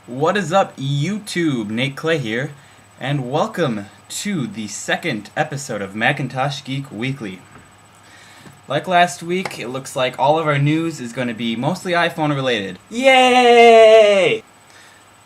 What is up, YouTube? Nate Clay here, and welcome to the second episode of MacintoshGeek Weekly. Like last week, it looks like all of our news is going to be mostly iPhone related. Yay!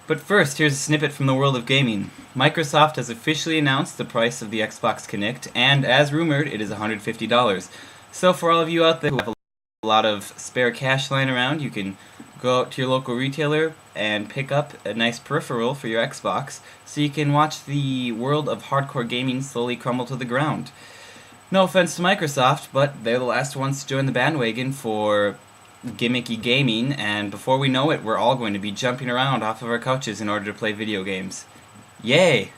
But first, here's a snippet from the world of gaming. Microsoft has officially announced the price of the Xbox Kinect, and as rumored, it is $150. So for all of you out there who have a lot of spare cash lying around, you can go out to your local retailer and pick up a nice peripheral for your Xbox so you can watch the world of hardcore gaming slowly crumble to the ground. No offense to Microsoft, but they're the last ones to join the bandwagon for gimmicky gaming, and before we know it, we're all going to be jumping around off of our couches in order to play video games. Yay!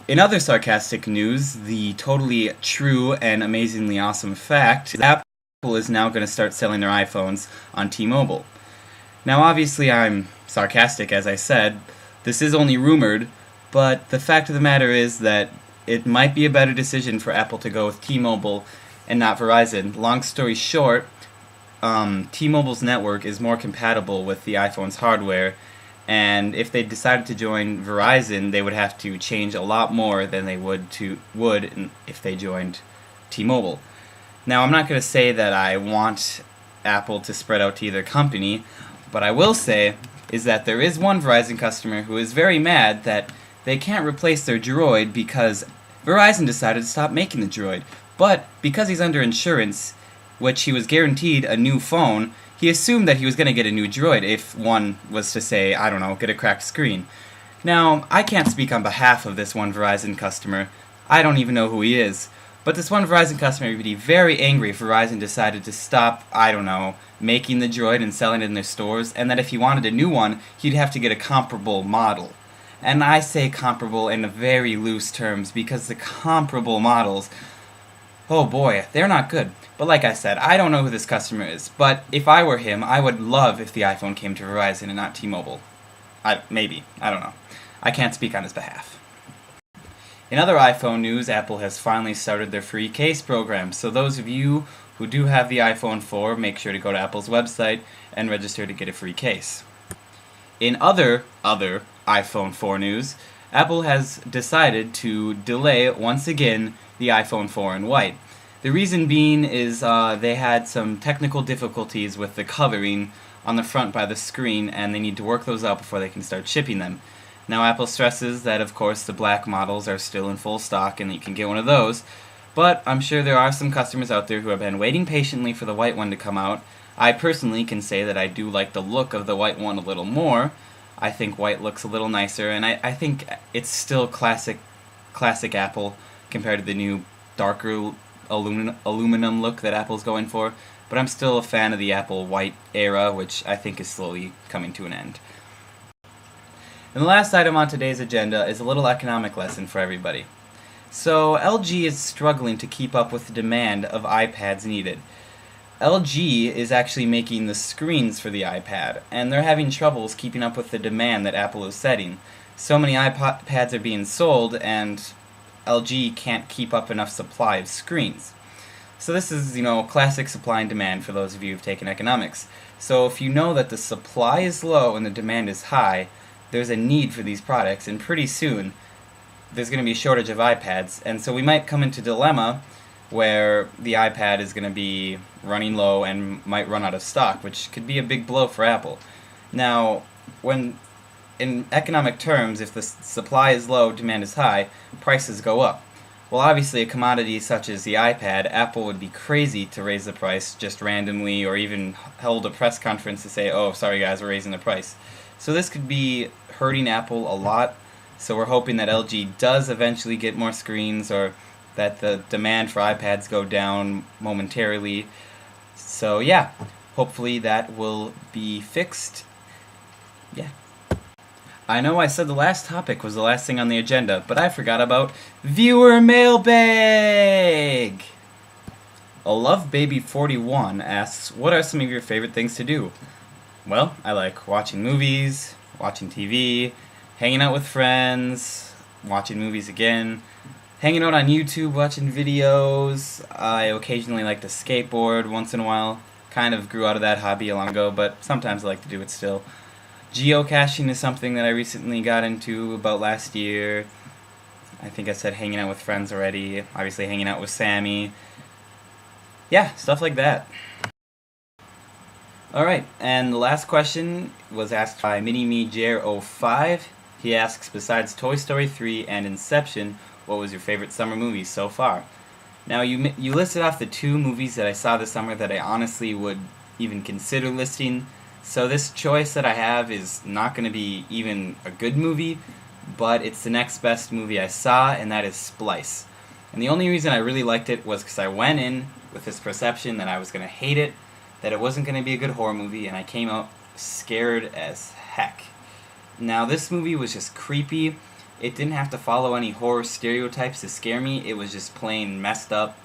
In other sarcastic news, the totally true and amazingly awesome fact is Apple is now going to start selling their iPhones on T-Mobile. Now obviously I'm sarcastic, as I said. This is only rumored, but the fact of the matter is that it might be a better decision for Apple to go with T-Mobile and not Verizon. Long story short, T-Mobile's network is more compatible with the iPhone's hardware, and if they decided to join Verizon, they would have to change a lot more than they would if they joined T-Mobile. Now, I'm not going to say that I want Apple to spread out to either company, but I will say is that there is one Verizon customer who is very mad that they can't replace their Droid because Verizon decided to stop making the Droid. But because he's under insurance, which he was guaranteed a new phone, he assumed that he was going to get a new Droid if one was to say, I don't know, get a cracked screen. Now, I can't speak on behalf of this one Verizon customer. I don't even know who he is. But this one Verizon customer would be very angry if Verizon decided to stop, I don't know, making the Droid and selling it in their stores, and that if he wanted a new one, he'd have to get a comparable model. And I say comparable in very loose terms because the comparable models, oh boy, they're not good. But like I said, I don't know who this customer is, but if I were him, I would love if the iPhone came to Verizon and not T-Mobile. Maybe, I don't know. I can't speak on his behalf. In other iPhone news, Apple has finally started their free case program, so those of you who do have the iPhone 4, make sure to go to Apple's website and register to get a free case. In other iPhone 4 news, Apple has decided to delay, once again, the iPhone 4 in white. The reason being is they had some technical difficulties with the coloring on the front by the screen, and they need to work those out before they can start shipping them. Now, Apple stresses that, of course, the black models are still in full stock and that you can get one of those, but I'm sure there are some customers out there who have been waiting patiently for the white one to come out. I personally can say that I do like the look of the white one a little more. I think white looks a little nicer, and I think it's still classic Apple compared to the new darker aluminum look that Apple's going for, but I'm still a fan of the Apple white era, which I think is slowly coming to an end. And the last item on today's agenda is a little economic lesson for everybody. So LG is struggling to keep up with the demand of iPads needed. LG is actually making the screens for the iPad, and they're having troubles keeping up with the demand that Apple is setting. So many iPads are being sold, and LG can't keep up enough supply of screens. So this is, classic supply and demand for those of you who've taken economics. So if you know that the supply is low and the demand is high, there's a need for these products, and pretty soon there's going to be a shortage of iPads, and so we might come into a dilemma where the iPad is going to be running low and might run out of stock, which could be a big blow for Apple. Now, when in economic terms, if the supply is low, demand is high, prices go up. Well, obviously, a commodity such as the iPad, Apple would be crazy to raise the price just randomly, or even hold a press conference to say, oh, sorry guys, we're raising the price. So this could be hurting Apple a lot, so we're hoping that LG does eventually get more screens, or that the demand for iPads go down momentarily. So yeah, hopefully that will be fixed. Yeah. I know I said the last topic was the last thing on the agenda, but I forgot about Viewer Mailbag! A Love Baby 41 asks, what are some of your favorite things to do? Well, I like watching movies, watching TV, hanging out with friends, watching movies again, hanging out on YouTube, watching videos. I occasionally like to skateboard once in a while. Kind of grew out of that hobby a long ago, but sometimes I like to do it still. Geocaching is something that I recently got into about last year. I think I said hanging out with friends already. Obviously hanging out with Sammy. Yeah, stuff like that. Alright, and the last question was asked by MiniMeJair05. He asks, besides Toy Story 3 and Inception, what was your favorite summer movie so far? Now, you listed off the 2 movies that I saw this summer that I honestly would even consider listing. So this choice that I have is not going to be even a good movie, but it's the next best movie I saw, and that is Splice. And the only reason I really liked it was because I went in with this perception that I was going to hate it, that it wasn't going to be a good horror movie, and I came out scared as heck. Now, this movie was just creepy. It didn't have to follow any horror stereotypes to scare me. It was just plain messed up.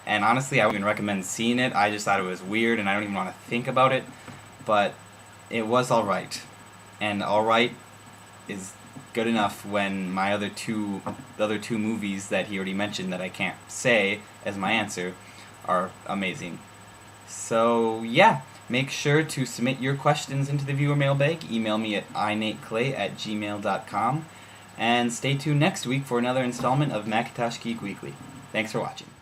And honestly, I wouldn't even recommend seeing it. I just thought it was weird, and I don't even want to think about it. But it was alright. And alright is good enough when the other two movies that he already mentioned that I can't say as my answer are amazing. So, yeah, make sure to submit your questions into the viewer mailbag. Email me at inateclay@gmail.com. And stay tuned next week for another installment of Macintosh Geek Weekly. Thanks for watching.